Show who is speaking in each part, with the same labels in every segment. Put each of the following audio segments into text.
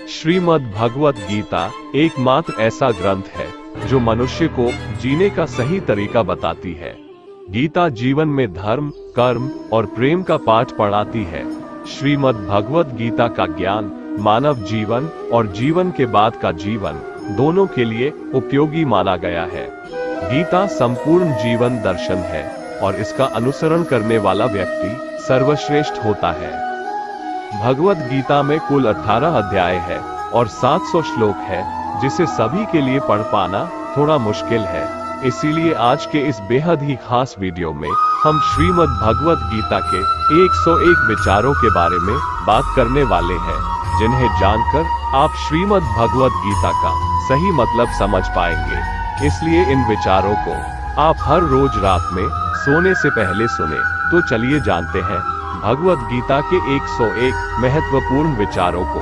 Speaker 1: श्रीमद् भगवत गीता एकमात्र ऐसा ग्रंथ है जो मनुष्य को जीने का सही तरीका बताती है। गीता जीवन में धर्म, कर्म और प्रेम का पाठ पढ़ाती है। श्रीमद् भगवत गीता का ज्ञान मानव जीवन और जीवन के बाद का जीवन दोनों के लिए उपयोगी माना गया है। गीता संपूर्ण जीवन दर्शन है और इसका अनुसरण करने वाला व्यक्ति सर्वश्रेष्ठ होता है। भगवत गीता में कुल 18 अध्याय है और 700 श्लोक है, जिसे सभी के लिए पढ़ पाना थोड़ा मुश्किल है। इसीलिए आज के इस बेहद ही खास वीडियो में हम श्रीमद् भगवत गीता के 101 विचारों के बारे में बात करने वाले हैं, जिन्हें जानकर आप श्रीमद् भगवत गीता का सही मतलब समझ पाएंगे। इसलिए इन विचारों को आप हर रोज रात में सोने से पहले सुने। तो चलिए जानते हैं भगवत गीता के 101 महत्वपूर्ण विचारों को।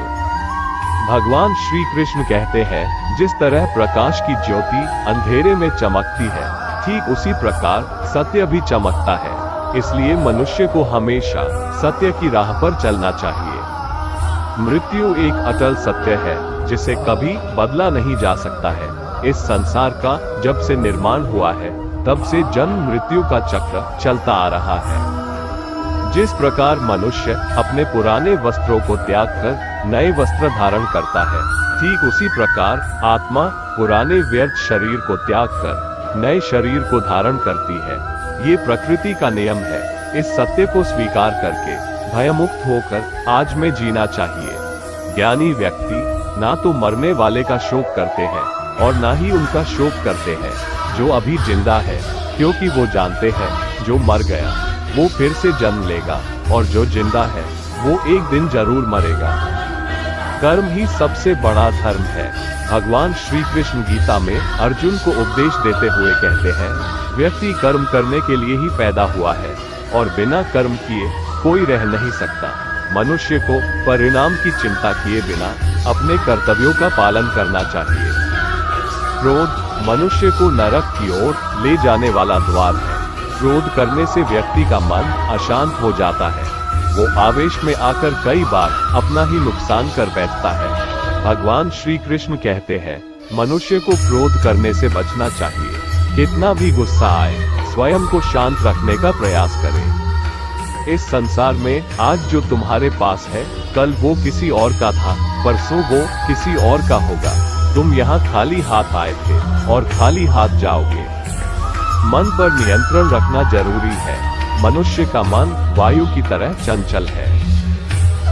Speaker 1: भगवान श्री कृष्ण कहते हैं, जिस तरह प्रकाश की ज्योति अंधेरे में चमकती है, ठीक उसी प्रकार सत्य भी चमकता है। इसलिए मनुष्य को हमेशा सत्य की राह पर चलना चाहिए। मृत्यु एक अटल सत्य है जिसे कभी बदला नहीं जा सकता है। इस संसार का जब से निर्माण हुआ है तब से जन्म मृत्यु का चक्र चलता आ रहा है। जिस प्रकार मनुष्य अपने पुराने वस्त्रों को त्याग कर नए वस्त्र धारण करता है, ठीक उसी प्रकार आत्मा पुराने व्यर्थ शरीर को त्याग कर नए शरीर को धारण करती है। ये प्रकृति का नियम है। इस सत्य को स्वीकार करके भयमुक्त होकर आज में जीना चाहिए। ज्ञानी व्यक्ति ना तो मरने वाले का शोक करते हैं और ना ही उनका शोक करते हैं जो अभी जिंदा है, क्योंकि वो जानते हैं जो मर गया वो फिर से जन्म लेगा और जो जिंदा है वो एक दिन जरूर मरेगा। कर्म ही सबसे बड़ा धर्म है। भगवान श्री कृष्ण गीता में अर्जुन को उपदेश देते हुए कहते हैं, व्यक्ति कर्म करने के लिए ही पैदा हुआ है और बिना कर्म किए कोई रह नहीं सकता। मनुष्य को परिणाम की चिंता किए बिना अपने कर्तव्यों का पालन करना चाहिए। क्रोध मनुष्य को नरक की ओर ले जाने वाला द्वार है। क्रोध करने से व्यक्ति का मन अशांत हो जाता है। वो आवेश में आकर कई बार अपना ही नुकसान कर बैठता है। भगवान श्री कृष्ण कहते हैं, मनुष्य को क्रोध करने से बचना चाहिए। कितना भी गुस्सा आए, स्वयं को शांत रखने का प्रयास करें। इस संसार में आज जो तुम्हारे पास है, कल वो किसी और का था, परसों वो किसी और का होगा। तुम यहाँ खाली हाथ आए थे और खाली हाथ जाओगे। मन पर नियंत्रण रखना जरूरी है। मनुष्य का मन वायु की तरह चंचल है।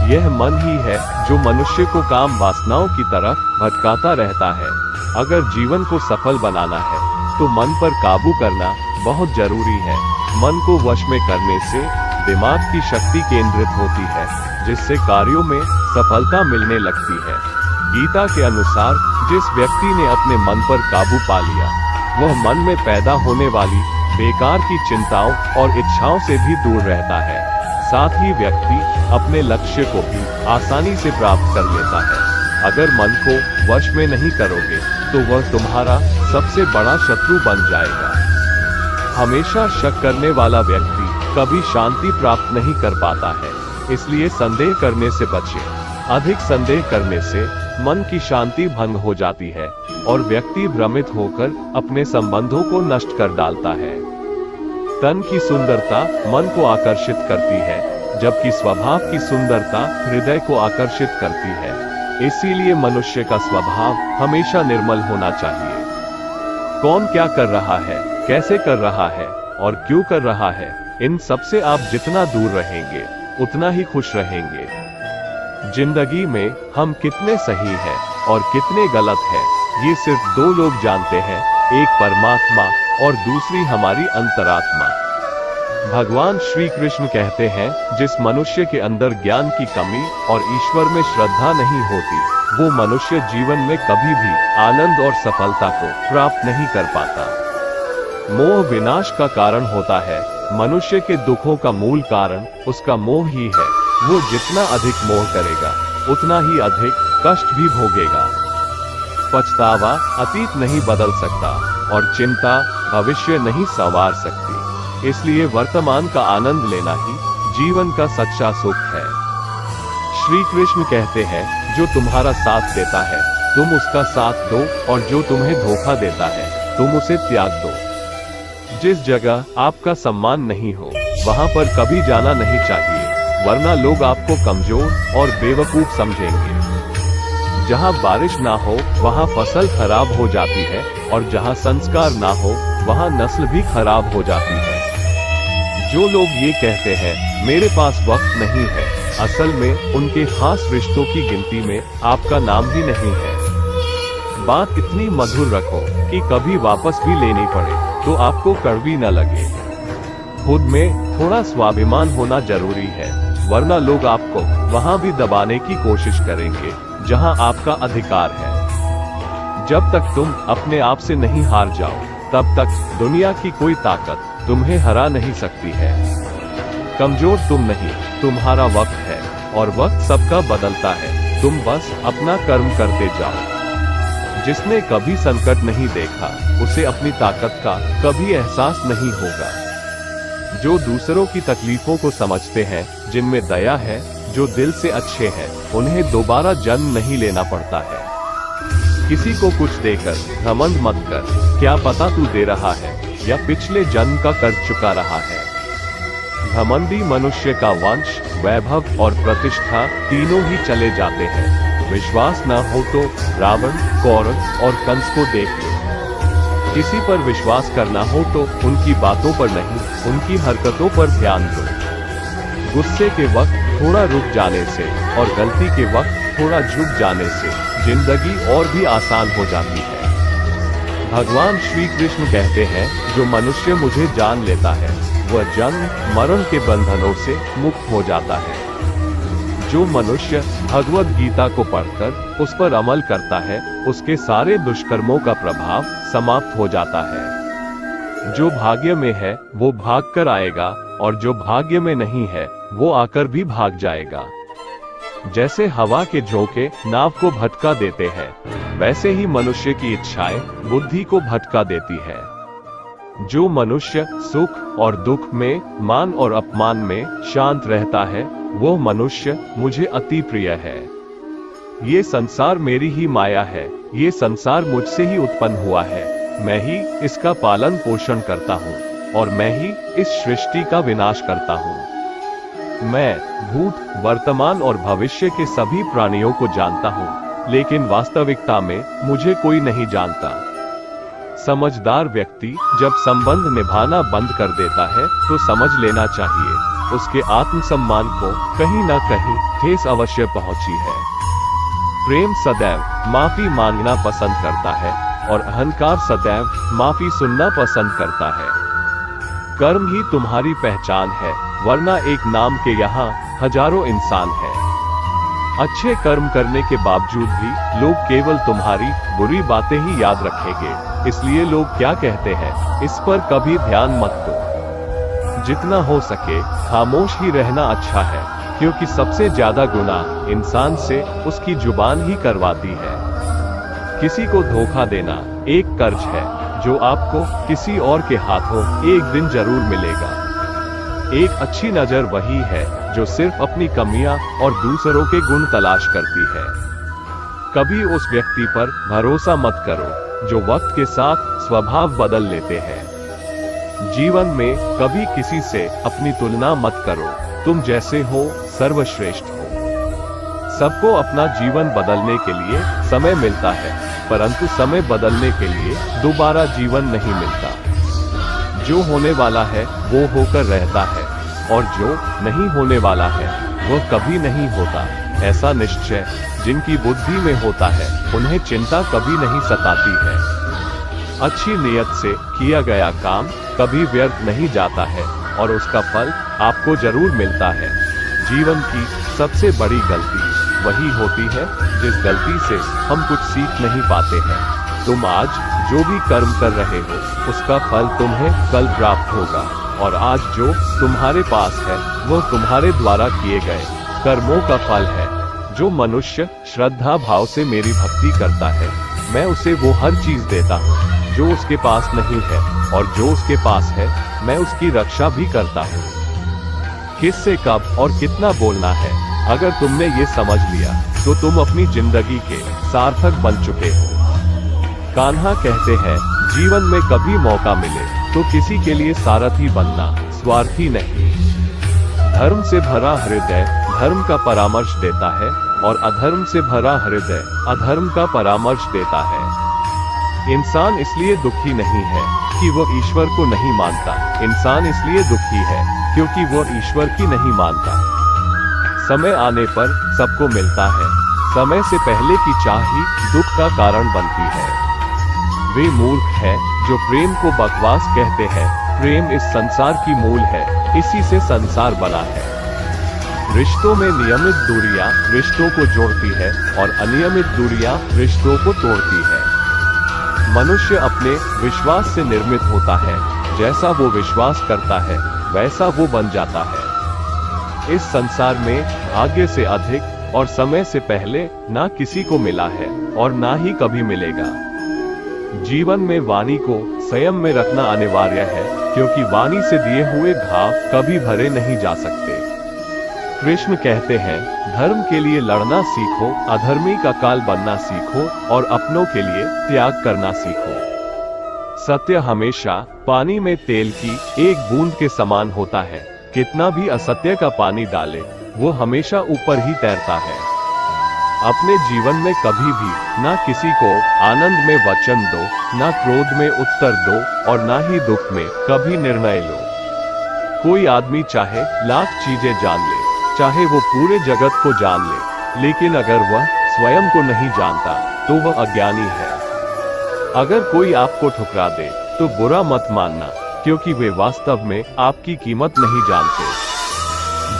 Speaker 1: यह मन ही है जो मनुष्य को काम वासनाओं की तरफ भटकाता रहता है। अगर जीवन को सफल बनाना है तो मन पर काबू करना बहुत जरूरी है। मन को वश में करने से दिमाग की शक्ति केंद्रित होती है, जिससे कार्यों में सफलता मिलने लगती है। गीता के अनुसार जिस व्यक्ति ने अपने मन पर काबू पा लिया, वह मन में पैदा होने वाली बेकार की चिंताओं और इच्छाओं से भी दूर रहता है। साथ ही व्यक्ति अपने लक्ष्य को भी आसानी से प्राप्त कर लेता है। अगर मन को वश में नहीं करोगे तो वह तुम्हारा सबसे बड़ा शत्रु बन जाएगा। हमेशा शक करने वाला व्यक्ति कभी शांति प्राप्त नहीं कर पाता है। इसलिए संदेह करने से बचें। अधिक संदेह करने से मन की शांति भंग हो जाती है और व्यक्ति भ्रमित होकर अपने संबंधों को नष्ट कर डालता है। तन की सुंदरता मन को आकर्षित करती है, जबकि स्वभाव की सुंदरता हृदय को आकर्षित करती है। इसीलिए मनुष्य का स्वभाव हमेशा निर्मल होना चाहिए। कौन क्या कर रहा है, कैसे कर रहा है और क्यों कर रहा है, इन सब से आप जितना दूर रहेंगे उतना ही खुश रहेंगे। जिंदगी में हम कितने सही हैं और कितने गलत हैं, ये सिर्फ दो लोग जानते हैं, एक परमात्मा और दूसरी हमारी अंतरात्मा। भगवान श्री कृष्ण कहते हैं, जिस मनुष्य के अंदर ज्ञान की कमी और ईश्वर में श्रद्धा नहीं होती, वो मनुष्य जीवन में कभी भी आनंद और सफलता को प्राप्त नहीं कर पाता। मोह विनाश का कारण होता है। मनुष्य के दुखों का मूल कारण उसका मोह ही है। वो जितना अधिक मोह करेगा उतना ही अधिक कष्ट भी भोगेगा। पछतावा अतीत नहीं बदल सकता और चिंता भविष्य नहीं संवार सकती। इसलिए वर्तमान का आनंद लेना ही जीवन का सच्चा सुख है। श्री कृष्ण कहते हैं, जो तुम्हारा साथ देता है तुम उसका साथ दो, और जो तुम्हें धोखा देता है तुम उसे त्याग दो। जिस जगह आपका सम्मान नहीं हो वहां पर कभी जाना नहीं चाहिए, वरना लोग आपको कमजोर और बेवकूफ समझेंगे। जहां बारिश ना हो वहां फसल खराब हो जाती है, और जहां संस्कार ना हो वहां नस्ल भी खराब हो जाती है। जो लोग ये कहते हैं मेरे पास वक्त नहीं है, असल में उनके खास रिश्तों की गिनती में आपका नाम ही नहीं है। बात इतनी मधुर रखो कि कभी वापस भी लेनी पड़े तो आपको कड़वी न लगे। खुद में थोड़ा स्वाभिमान होना जरूरी है, वरना लोग आपको वहां भी दबाने की कोशिश करेंगे जहां आपका अधिकार है। जब तक तुम अपने आप से नहीं हार जाओ तब तक दुनिया की कोई ताकत तुम्हें हरा नहीं सकती है। कमजोर तुम नहीं, तुम्हारा वक्त है, और वक्त सबका बदलता है। तुम बस अपना कर्म करते जाओ। जिसने कभी संकट नहीं देखा उसे अपनी ताकत का कभी एहसास नहीं होगा। जो दूसरों की तकलीफों को समझते हैं, जिनमें दया है, जो दिल से अच्छे हैं, उन्हें दोबारा जन्म नहीं लेना पड़ता है। किसी को कुछ देकर घमंड मत कर, क्या पता तू दे रहा है या पिछले जन्म का कर्ज चुका रहा है। घमंडी मनुष्य का वंश, वैभव और प्रतिष्ठा तीनों ही चले जाते हैं। विश्वास न हो तो रावण, कौरव और कंस को देख लो। किसी पर विश्वास करना हो तो उनकी बातों पर नहीं, उनकी हरकतों पर ध्यान दो। गुस्से के वक्त थोड़ा रुक जाने से और गलती के वक्त थोड़ा झुक जाने से जिंदगी और भी आसान हो जाती है। भगवान श्री कृष्ण कहते हैं, जो मनुष्य मुझे जान लेता है वह जन्म मरण के बंधनों से मुक्त हो जाता है। जो मनुष्य भगवद गीता को पढ़कर उस पर अमल करता है उसके सारे दुष्कर्मों का प्रभाव समाप्त हो जाता है। जो भाग्य में है वो भाग कर आएगा, और जो भाग्य में नहीं है वो आकर भी भाग जाएगा। जैसे हवा के झोंके नाव को भटका देते हैं, वैसे ही मनुष्य की इच्छाएं बुद्धि को भटका देती है। जो मनुष्य सुख और दुख में, मान और अपमान में शांत रहता है, वो मनुष्य मुझे अति प्रिय है। ये संसार मेरी ही माया है, ये संसार मुझसे ही उत्पन्न हुआ है। मैं ही इसका पालन पोषण करता हूँ, और मैं ही इस सृष्टि का विनाश करता हूँ। मैं भूत, वर्तमान और भविष्य के सभी प्राणियों को जानता हूँ, लेकिन वास्तविकता में मुझे कोई नहीं जानता। समझदार व्यक्ति जब संबंध निभाना बंद कर देता है तो समझ लेना चाहिए उसके आत्मसम्मान को कहीं न कहीं ठेस अवश्य पहुंची है। प्रेम सदैव माफी मांगना पसंद करता है, और अहंकार सदैव माफी सुनना पसंद करता है। कर्म ही तुम्हारी पहचान है, वरना एक नाम के यहाँ हजारों इंसान हैं। अच्छे कर्म करने के बावजूद भी लोग केवल तुम्हारी बुरी बातें ही याद रखेंगे, इसलिए लोग क्या कहते हैं इस पर कभी ध्यान मत दो। जितना हो सके खामोश ही रहना अच्छा है, क्योंकि सबसे ज्यादा गुनाह इंसान से उसकी जुबान ही करवाती है। किसी को धोखा देना एक कर्ज है जो आपको किसी और के हाथों एक दिन जरूर मिलेगा। एक अच्छी नजर वही है जो सिर्फ अपनी कमियां और दूसरों के गुण तलाश करती है। कभी उस व्यक्ति पर भरोसा मत करो जो वक्त के साथ स्वभाव बदल लेते हैं। जीवन में कभी किसी से अपनी तुलना मत करो, तुम जैसे हो सर्वश्रेष्ठ हो। सबको अपना जीवन बदलने के लिए समय मिलता है, परंतु समय बदलने के लिए दोबारा जीवन नहीं मिलता। जो होने वाला है वो होकर रहता है, और जो नहीं होने वाला है वह कभी नहीं होता। ऐसा निश्चय जिनकी बुद्धि में होता है उन्हें चिंता कभी नहीं सताती है। अच्छी नियत से किया गया काम कभी व्यर्थ नहीं जाता है, और उसका फल आपको जरूर मिलता है। जीवन की सबसे बड़ी गलती वही होती है जिस गलती से हम कुछ सीख नहीं पाते हैं। तुम आज जो भी कर्म कर रहे हो उसका फल तुम्हें कल प्राप्त होगा, और आज जो तुम्हारे पास है वह तुम्हारे द्वारा किए गए कर्मों का फल है। जो मनुष्य श्रद्धा भाव से मेरी भक्ति करता है, मैं उसे वो हर चीज देता हूँ जो उसके पास नहीं है, और जो उसके पास है मैं उसकी रक्षा भी करता हूँ। किससे कब और कितना बोलना है अगर तुमने ये समझ लिया तो तुम अपनी जिंदगी के सार्थक बन चुके हो। कान्हा कहते हैं, जीवन में कभी मौका मिले तो किसी के लिए सारथी बनना, स्वार्थी नहीं। धर्म से भरा हृदय धर्म का परामर्श देता है और अधर्म से भरा हृदय अधर्म का परामर्श देता है। इंसान इसलिए दुखी नहीं है कि वह ईश्वर को नहीं मानता, इंसान इसलिए दुखी है क्योंकि वह ईश्वर की नहीं मानता। समय आने पर सबको मिलता है, समय से पहले की चाह ही दुख का कारण बनती है। वे मूर्ख हैं जो प्रेम को बकवास कहते हैं। प्रेम इस संसार की मूल है, इसी से संसार बना है। रिश्तों में नियमित दूरियां रिश्तों को जोड़ती है और अनियमित दूरियां रिश्तों को तोड़ती है। मनुष्य अपने विश्वास से निर्मित होता है, जैसा वो विश्वास करता है वैसा वो बन जाता है। इस संसार में भाग्य से अधिक और समय से पहले ना किसी को मिला है और ना ही कभी मिलेगा। जीवन में वाणी को संयम में रखना अनिवार्य है, क्योंकि वाणी से दिए हुए घाव कभी भरे नहीं जा सकते। कृष्ण कहते हैं, धर्म के लिए लड़ना सीखो, अधर्मी का काल बनना सीखो और अपनों के लिए त्याग करना सीखो। सत्य हमेशा पानी में तेल की एक बूंद के समान होता है। कितना भी असत्य का पानी डाले वो हमेशा ऊपर ही तैरता है। अपने जीवन में कभी भी ना किसी को आनंद में वचन दो, ना क्रोध में उत्तर दो और ना ही दुख में कभी निर्णय लो। कोई आदमी चाहे लाख चीजें जान ले, चाहे वो पूरे जगत को जान ले, लेकिन अगर वह स्वयं को नहीं जानता तो वह अज्ञानी है। अगर कोई आपको ठुकरा दे तो बुरा मत मानना, क्योंकि वे वास्तव में आपकी कीमत नहीं जानते।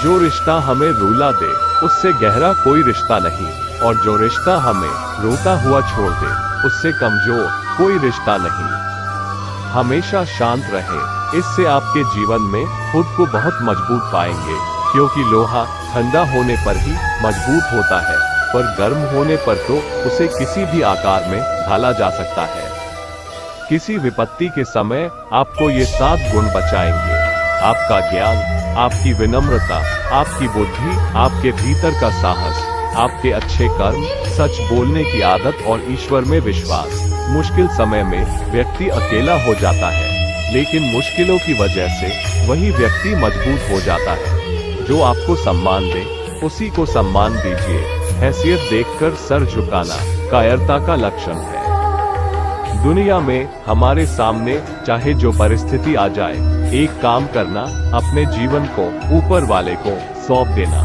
Speaker 1: जो रिश्ता हमें रुला दे उससे गहरा कोई रिश्ता नहीं, और जो रिश्ता हमें रोता हुआ छोड़ दे उससे कमजोर कोई रिश्ता नहीं। हमेशा शांत रहे, इससे आपके जीवन में खुद को बहुत मजबूत पाएंगे, क्योंकि लोहा ठंडा होने पर ही मजबूत होता है, पर गर्म होने पर तो उसे किसी भी आकार में ढाला जा सकता है। किसी विपत्ति के समय आपको ये 7 गुण बचाएंगे: आपका ज्ञान, आपकी विनम्रता, आपकी बुद्धि, आपके भीतर का साहस, आपके अच्छे कर्म, सच बोलने की आदत और ईश्वर में विश्वास। मुश्किल समय में व्यक्ति अकेला हो जाता है, लेकिन मुश्किलों की वजह से वही व्यक्ति मजबूत हो जाता है। जो आपको सम्मान दे उसी को सम्मान दीजिए। हैसियत देखकर सर झुकाना कायरता का लक्षण है। दुनिया में हमारे सामने चाहे जो परिस्थिति आ जाए, एक काम करना, अपने जीवन को ऊपर वाले को सौंप देना।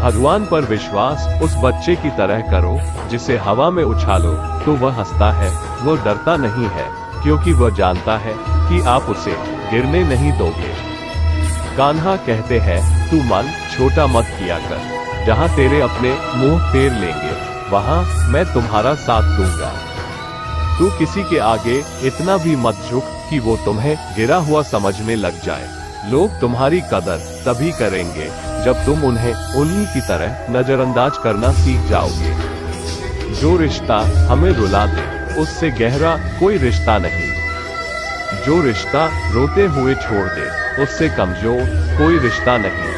Speaker 1: भगवान पर विश्वास उस बच्चे की तरह करो जिसे हवा में उछालो तो वह हंसता है, वह डरता नहीं है, क्योंकि वह जानता है कि आप उसे गिरने नहीं दोगे। कान्हा कहते हैं, तू मन छोटा मत किया कर, जहाँ तेरे अपने मुंह फेर लेंगे वहाँ मैं तुम्हारा साथ दूंगा। तू किसी के आगे इतना भी मत झुक कि वो तुम्हें गिरा हुआ समझने लग जाए। लोग तुम्हारी कदर तभी करेंगे जब तुम उन्हें उन्हीं की तरह नजरअंदाज करना सीख जाओगे। जो रिश्ता हमें रुला दे उससे गहरा कोई रिश्ता नहीं। जो रिश्ता रोते हुए छोड़ दे उससे कमजोर कोई रिश्ता नहीं।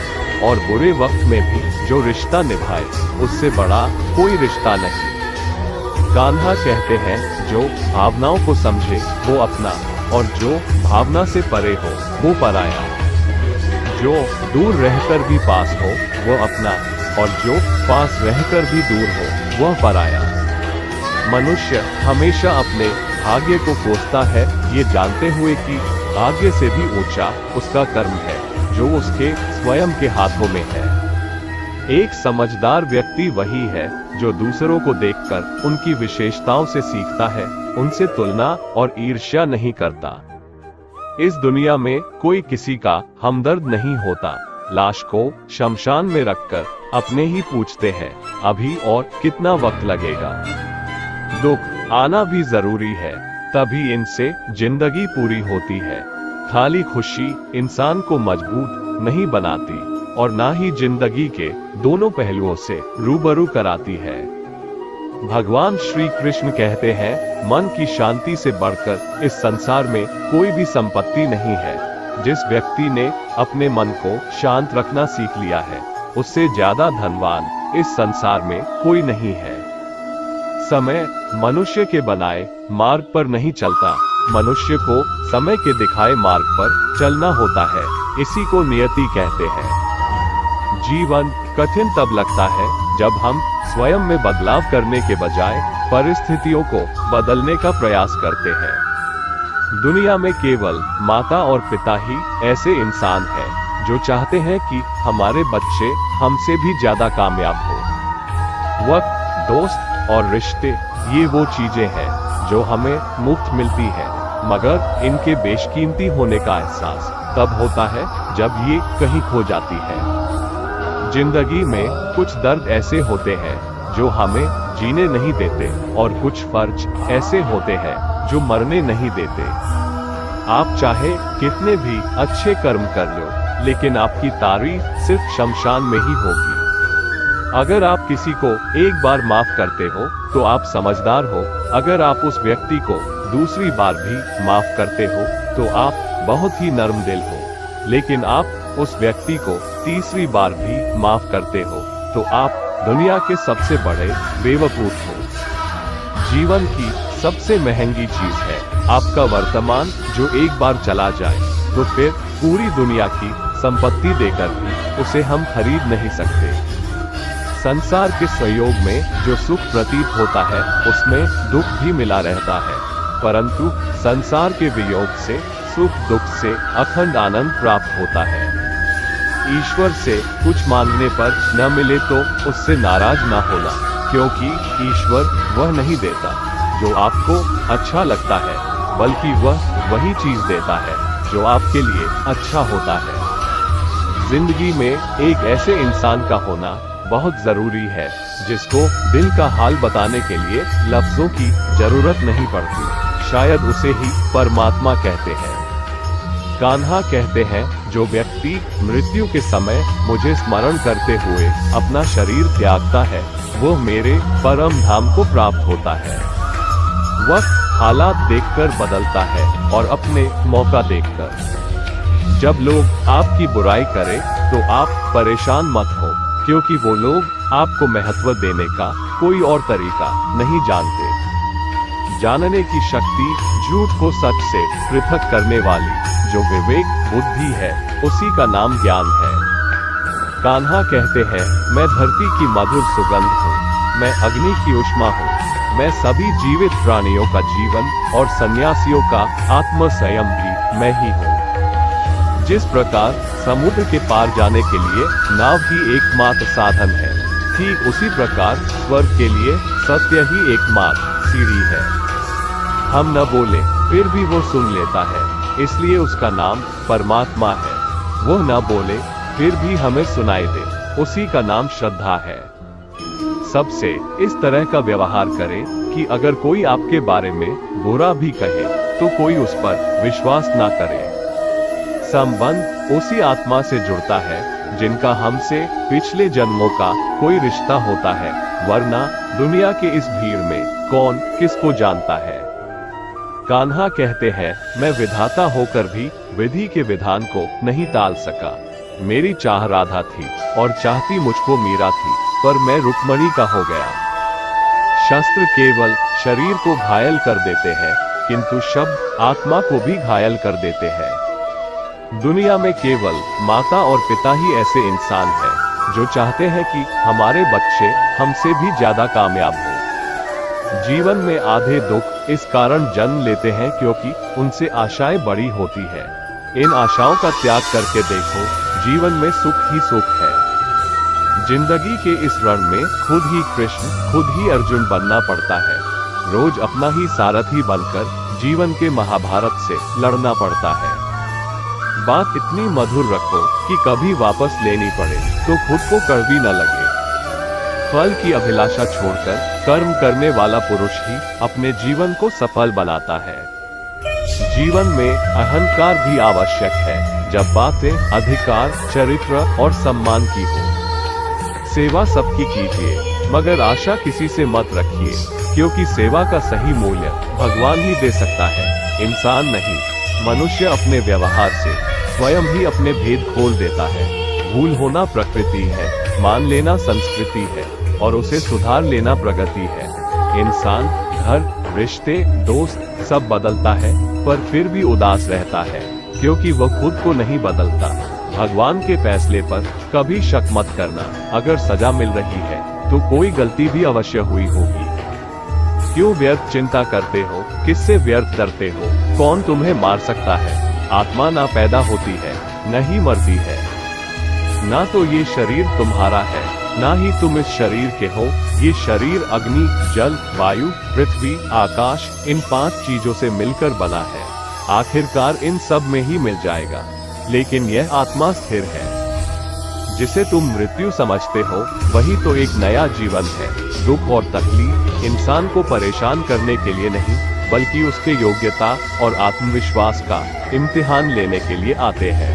Speaker 1: और बुरे वक्त में भी जो रिश्ता निभाए उससे बड़ा कोई रिश्ता नहीं। कान्हा कहते हैं, जो भावनाओं को समझे वो अपना, और जो भावना से परे हो वो पराया। जो दूर रहकर भी पास हो वो अपना, और जो पास रहकर भी दूर हो वह पराया। मनुष्य हमेशा अपने भाग्य को कोसता है, ये जानते हुए कि भाग्य से भी ऊंचा उसका कर्म है जो उसके स्वयं के हाथों में है। एक समझदार व्यक्ति वही है जो दूसरों को देखकर उनकी विशेषताओं से सीखता है, उनसे तुलना और ईर्ष्या नहीं करता। इस दुनिया में कोई किसी का हमदर्द नहीं होता। लाश को शमशान में रखकर अपने ही पूछते हैं, अभी और कितना वक्त लगेगा। दुख आना भी जरूरी है, तभी इनसे जिंदगी पूरी होती है। खाली खुशी इंसान को मजबूत नहीं बनाती और ना ही जिंदगी के दोनों पहलुओं से रूबरू कराती है। भगवान श्री कृष्ण कहते हैं, मन की शांति से बढ़कर इस संसार में कोई भी संपत्ति नहीं है। जिस व्यक्ति ने अपने मन को शांत रखना सीख लिया है उससे ज्यादा धनवान इस संसार में कोई नहीं है। समय मनुष्य के बनाए मार्ग पर नहीं चलता, मनुष्य को समय के दिखाए मार्ग पर चलना होता है। इसी को नियति कहते हैं। जीवन कठिन तब लगता है जब हम स्वयं में बदलाव करने के बजाय परिस्थितियों को बदलने का प्रयास करते हैं। दुनिया में केवल माता और पिता ही ऐसे इंसान हैं जो चाहते हैं कि हमारे बच्चे हमसे भी ज्यादा कामयाब हो। वक्त, दोस्त और रिश्ते ये वो चीजें हैं जो हमें मुफ्त मिलती है, मगर इनके बेशकीमती होने का एहसास तब होता है जब ये कहीं खो जाती है। जिंदगी में कुछ दर्द ऐसे होते हैं जो हमें जीने नहीं देते और कुछ फर्ज ऐसे होते हैं जो मरने नहीं देते। आप चाहे कितने भी अच्छे कर्म कर लो, लेकिन आपकी तारीफ सिर्फ शमशान में ही होगी। अगर आप किसी को एक बार माफ करते हो तो आप समझदार हो। अगर आप उस व्यक्ति को दूसरी बार भी माफ करते हो तो आप बहुत ही नर्म दिल हो। लेकिन आप उस व्यक्ति को तीसरी बार भी माफ करते हो तो आप दुनिया के सबसे बड़े बेवकूफ हो। जीवन की सबसे महंगी चीज है आपका वर्तमान, जो एक बार चला जाए तो फिर पूरी दुनिया की संपत्ति देकर भी उसे हम खरीद नहीं सकते। संसार के सहयोग में जो सुख प्रतीत होता है उसमें दुख भी मिला रहता है, परंतु संसार के वियोग से सुख दुख से अखंड आनंद प्राप्त होता है। ईश्वर से कुछ मांगने पर न मिले तो उससे नाराज ना होना, क्योंकि ईश्वर वह नहीं देता जो आपको अच्छा लगता है, बल्कि वह वही चीज देता है जो आपके लिए अच्छा होता है। जिंदगी में एक ऐसे इंसान का होना बहुत जरूरी है जिसको दिल का हाल बताने के लिए लफ्जों की जरूरत नहीं पड़ती। शायद उसे ही परमात्मा कहते हैं। कान्हा कहते हैं, जो व्यक्ति मृत्यु के समय मुझे स्मरण करते हुए अपना शरीर त्यागता है वो मेरे परम धाम को प्राप्त होता है। वक्त हालात देखकर बदलता है और अपने मौका देखकर। जब लोग आपकी बुराई करें तो आप परेशान मत हो, क्योंकि वो लोग आपको महत्व देने का कोई और तरीका नहीं जानते। जानने की शक्ति झूठ को सच से पृथक करने वाली जो विवेक बुद्धि है उसी का नाम ज्ञान है। कान्हा कहते हैं, मैं धरती की मधुर सुगंध हूँ, मैं अग्नि की उष्मा हूँ, मैं सभी जीवित प्राणियों का जीवन और सन्यासियों का आत्म संयम भी मैं ही हूँ। जिस प्रकार समुद्र के पार जाने के लिए नाव ही एकमात्र साधन है, ठीक उसी प्रकार स्वर्ग के लिए सत्य ही एकमात्र सीढ़ी है। हम न बोले फिर भी वो सुन लेता है, इसलिए उसका नाम परमात्मा है। वो न बोले फिर भी हमें सुनाई दे, उसी का नाम श्रद्धा है। सबसे इस तरह का व्यवहार करें कि अगर कोई आपके बारे में बुरा भी कहे तो कोई उस पर विश्वास ना करे। संबंध उसी आत्मा से जुड़ता है जिनका हमसे पिछले जन्मों का कोई रिश्ता होता है, वरना दुनिया के इस भीड़ में कौन किसको जानता है। कान्हा कहते हैं, मैं विधाता होकर भी विधि के विधान को नहीं टाल सका। मेरी चाह राधा थी और चाहती मुझको मीरा थी, पर मैं रुक्मणी का हो गया। शस्त्र केवल शरीर को घायल कर देते हैं, किंतु शब्द आत्मा को भी घायल कर देते हैं। दुनिया में केवल माता और पिता ही ऐसे इंसान हैं जो चाहते हैं कि हमारे बच्चे हमसे भी ज्यादा कामयाब हो। जीवन में आधे दुख इस कारण जन्म लेते हैं क्योंकि उनसे आशाएं बड़ी होती है। इन आशाओं का त्याग करके देखो, जीवन में सुख ही सुख है। जिंदगी के इस रण में खुद ही कृष्ण, खुद ही अर्जुन बनना पड़ता है। रोज अपना ही सारथी बनकर जीवन के महाभारत से लड़ना पड़ता है। बात इतनी मधुर रखो कि कभी वापस लेनी पड़े तो खुद को कड़वी न लगे। फल की अभिलाषा छोड़कर कर्म करने वाला पुरुष ही अपने जीवन को सफल बनाता है। जीवन में अहंकार भी आवश्यक है जब बातें अधिकार, चरित्र और सम्मान की हो। सेवा सबकी कीजिए, मगर आशा किसी से मत रखिए, क्योंकि सेवा का सही मूल्य भगवान ही दे सकता है, इंसान नहीं। मनुष्य अपने व्यवहार से स्वयं ही अपने भेद खोल देता है। भूल होना प्रकृति है, मान लेना संस्कृति है और उसे सुधार लेना प्रगति है। इंसान, घर, रिश्ते, दोस्त सब बदलता है पर फिर भी उदास रहता है क्योंकि वह खुद को नहीं बदलता। भगवान के फैसले पर कभी शक मत करना। अगर सजा मिल रही है तो कोई गलती भी अवश्य हुई होगी। क्यों व्यर्थ चिंता करते हो? किससे व्यर्थ डरते हो? कौन तुम्हें मार सकता है? आत्मा ना पैदा होती है, न ही मरती है। ना तो ये शरीर तुम्हारा है, ना ही तुम इस शरीर के हो। ये शरीर अग्नि, जल, वायु, पृथ्वी, आकाश इन 5 चीजों से मिलकर बना है। आखिरकार इन सब में ही मिल जाएगा। लेकिन यह आत्मा स्थिर है। जिसे तुम मृत्यु समझते हो वही तो एक नया जीवन है। दुख और तकलीफ इंसान को परेशान करने के लिए नहीं बल्कि उसके योग्यता और आत्मविश्वास का इम्तिहान लेने के लिए आते हैं।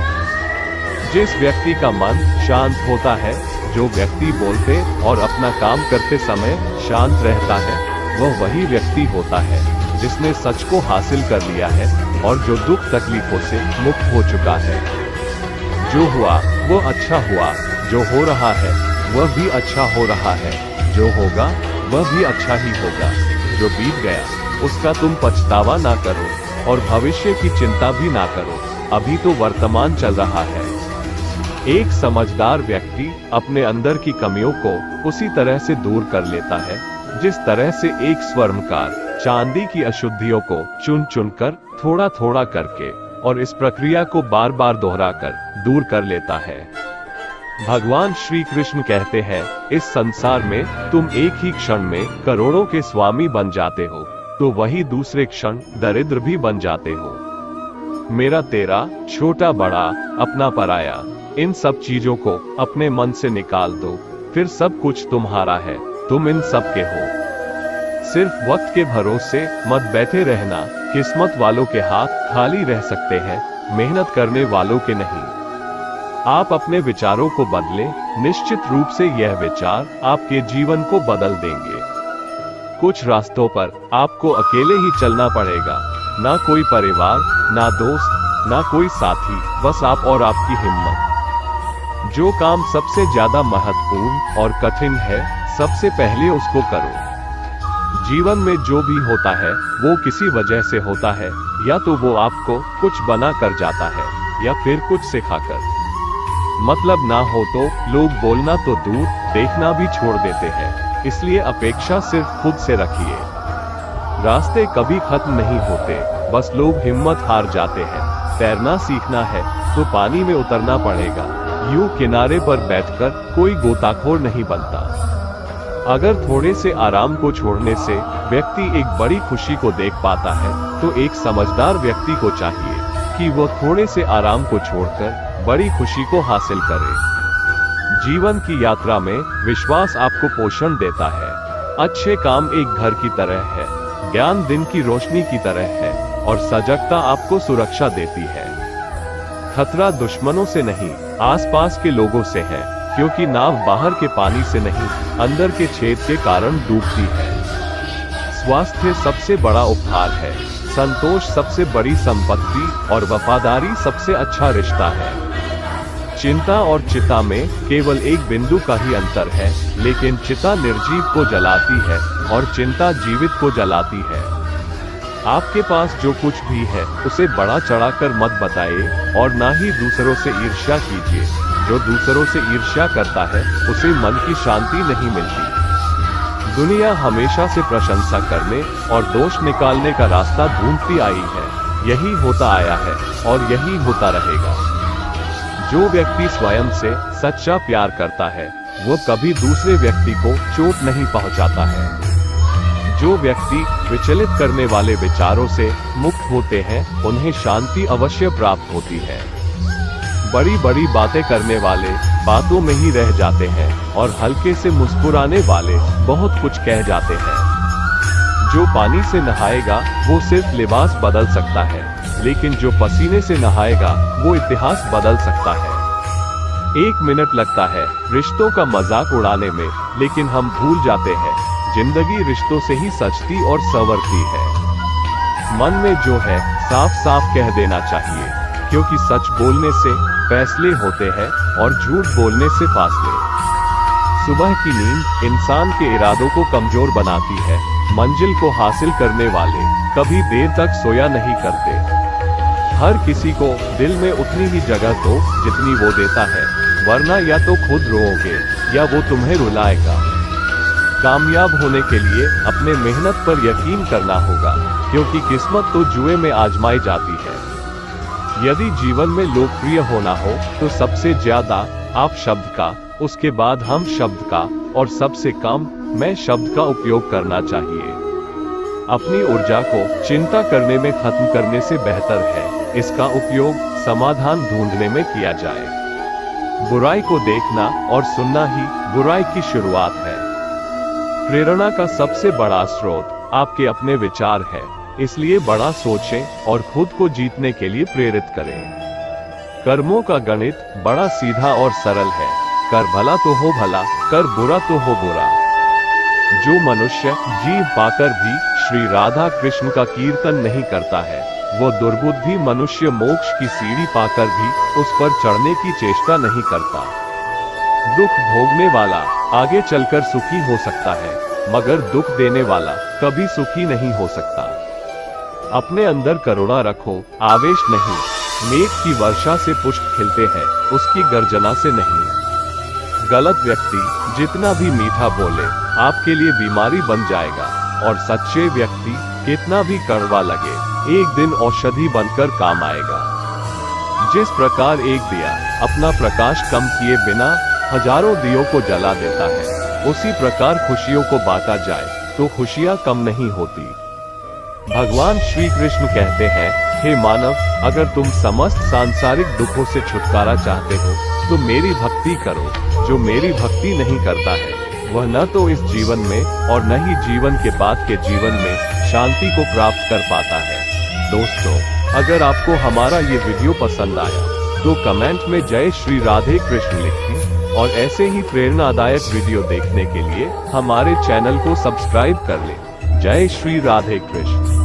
Speaker 1: जिस व्यक्ति का मन शांत होता है, जो व्यक्ति बोलते और अपना काम करते समय शांत रहता है, वह वही व्यक्ति होता है जिसने सच को हासिल कर लिया है और जो दुख तकलीफों से मुक्त हो चुका है। जो हुआ वो अच्छा हुआ, जो हो रहा है वह भी अच्छा हो रहा है, जो होगा वह भी अच्छा ही होगा। जो बीत गया उसका तुम पछतावा ना करो और भविष्य की चिंता भी ना करो। अभी तो वर्तमान चल रहा है। एक समझदार व्यक्ति अपने अंदर की कमियों को उसी तरह से दूर कर लेता है जिस तरह से एक स्वर्णकार चांदी की अशुद्धियों को चुन चुनकर थोड़ा थोड़ा करके और इस प्रक्रिया को बार बार दोहराकर दूर कर लेता है। भगवान श्री कृष्ण कहते हैं, इस संसार में तुम एक ही क्षण में करोड़ों के स्वामी बन जाते हो तो वही दूसरे क्षण दरिद्र भी बन जाते हो। मेरा तेरा, छोटा बड़ा, अपना पराया, इन सब चीजों को अपने मन से निकाल दो, फिर सब कुछ तुम्हारा है, तुम इन सब के हो। सिर्फ वक्त के भरोसे मत बैठे रहना। किस्मत वालों के हाथ खाली रह सकते हैं, मेहनत करने वालों के नहीं। आप अपने विचारों को बदलें, निश्चित रूप से यह विचार आपके जीवन को बदल देंगे। कुछ रास्तों पर आपको अकेले ही चलना पड़ेगा, ना कोई परिवार, ना दोस्त, ना कोई साथी, बस आप और आपकी हिम्मत। जो काम सबसे ज्यादा महत्वपूर्ण और कठिन है, सबसे पहले उसको करो। जीवन में जो भी होता है वो किसी वजह से होता है, या तो वो आपको कुछ बना कर जाता है या फिर कुछ सिखाकर। मतलब ना हो तो लोग बोलना तो दूर, देखना भी छोड़ देते हैं। इसलिए अपेक्षा सिर्फ खुद से रखिए। रास्ते कभी खत्म नहीं होते, बस लोग हिम्मत हार जाते हैं। तैरना सीखना है तो पानी में उतरना पड़ेगा। यूं किनारे पर बैठकर कोई गोताखोर नहीं बनता। अगर थोड़े से आराम को छोड़ने से व्यक्ति एक बड़ी खुशी को देख पाता है तो एक समझदार व्यक्ति को चाहिए कि वो थोड़े से आराम को छोड़कर बड़ी खुशी को हासिल करे। जीवन की यात्रा में विश्वास आपको पोषण देता है। अच्छे काम एक घर की तरह है, ज्ञान दिन की रोशनी की तरह है और सजगता आपको सुरक्षा देती है। खतरा दुश्मनों से नहीं, आसपास के लोगों से है, क्योंकि नाव बाहर के पानी से नहीं, अंदर के छेद के कारण डूबती है। स्वास्थ्य सबसे बड़ा उपहार है, संतोष सबसे बड़ी संपत्ति और वफादारी सबसे अच्छा रिश्ता है। चिंता और चिता में केवल एक बिंदु का ही अंतर है, लेकिन चिता निर्जीव को जलाती है और चिंता जीवित को जलाती है। आपके पास जो कुछ भी है उसे बड़ा चढ़ाकर मत बताइए और ना ही दूसरों से ईर्ष्या कीजिए। जो दूसरों से ईर्ष्या करता है उसे मन की शांति नहीं मिलती। दुनिया हमेशा से प्रशंसा करने और दोष निकालने का रास्ता ढूंढती आई है। यही होता आया है और यही होता रहेगा। जो व्यक्ति स्वयं से सच्चा प्यार करता है वो कभी दूसरे व्यक्ति को चोट नहीं पहुंचाता है। जो व्यक्ति विचलित करने वाले विचारों से मुक्त होते हैं उन्हें शांति अवश्य प्राप्त होती है। बड़ी बड़ी बातें करने वाले बातों में ही रह जाते हैं और हल्के से मुस्कुराने वाले बहुत कुछ कह जाते हैं। जो पानी से नहाएगा वो सिर्फ लिबास बदल सकता है, लेकिन जो पसीने से नहाएगा वो इतिहास बदल सकता है। 1 मिनट लगता है रिश्तों का मजाक उड़ाने में, लेकिन हम भूल जाते हैं जिंदगी रिश्तों से ही सजती और संवरती है। मन में जो है साफ साफ कह देना चाहिए, क्योंकि सच बोलने से फैसले होते हैं और झूठ बोलने से फासले। सुबह की नींद इंसान के इरादों को कमजोर बनाती है। मंजिल को हासिल करने वाले कभी देर तक सोया नहीं करते। हर किसी को दिल में उतनी ही जगह दो जितनी वो देता है, वरना या तो खुद रोओगे या वो तुम्हें रुलाएगा। कामयाब होने के लिए अपने मेहनत पर यकीन करना होगा, क्योंकि किस्मत तो जुए में आजमाई जाती है। यदि जीवन में लोकप्रिय होना हो तो सबसे ज्यादा आप शब्द का, उसके बाद हम शब्द का और सबसे कम मैं शब्द का उपयोग करना चाहिए। अपनी ऊर्जा को चिंता करने में खत्म करने से बेहतर है इसका उपयोग समाधान ढूंढने में किया जाए। बुराई को देखना और सुनना ही बुराई की शुरुआत है। प्रेरणा का सबसे बड़ा स्रोत आपके अपने विचार है, इसलिए बड़ा सोचें और खुद को जीतने के लिए प्रेरित करें। कर्मों का गणित बड़ा सीधा और सरल है। कर भला तो हो भला, कर बुरा तो हो बुरा। जो मनुष्य जीव पाकर भी श्री राधा कृष्ण का कीर्तन नहीं करता है, वो दुर्बुद्धि मनुष्य मोक्ष की सीढ़ी पाकर भी उस पर चढ़ने की चेष्टा नहीं करता। दुख भोगने वाला आगे चलकर सुखी हो सकता है, मगर दुख देने वाला कभी सुखी नहीं हो सकता। अपने अंदर करुणा रखो, आवेश नहीं। मेघ की वर्षा से पुष्प खिलते हैं, उसकी गर्जना से नहीं। गलत व्यक्ति जितना भी मीठा बोले आपके लिए बीमारी बन जाएगा, और सच्चे व्यक्ति कितना भी कड़वा लगे एक दिन औषधि बनकर काम आएगा। जिस प्रकार एक दिया अपना प्रकाश कम किए बिना हजारों दियों को जला देता है, उसी प्रकार खुशियों को बांटा जाए तो खुशियां कम नहीं होती। भगवान श्री कृष्ण कहते हैं, हे मानव, अगर तुम समस्त सांसारिक दुखों से छुटकारा चाहते हो तो मेरी भक्ति करो। जो मेरी भक्ति नहीं करता है वह न तो इस जीवन में और न ही जीवन के बाद के जीवन में शांति को प्राप्त कर पाता है। दोस्तों, अगर आपको हमारा ये वीडियो पसंद आया तो कमेंट में जय श्री राधे कृष्ण लिखें, और ऐसे ही प्रेरणादायक वीडियो देखने के लिए हमारे चैनल को सब्सक्राइब कर लें। जय श्री राधे कृष्ण।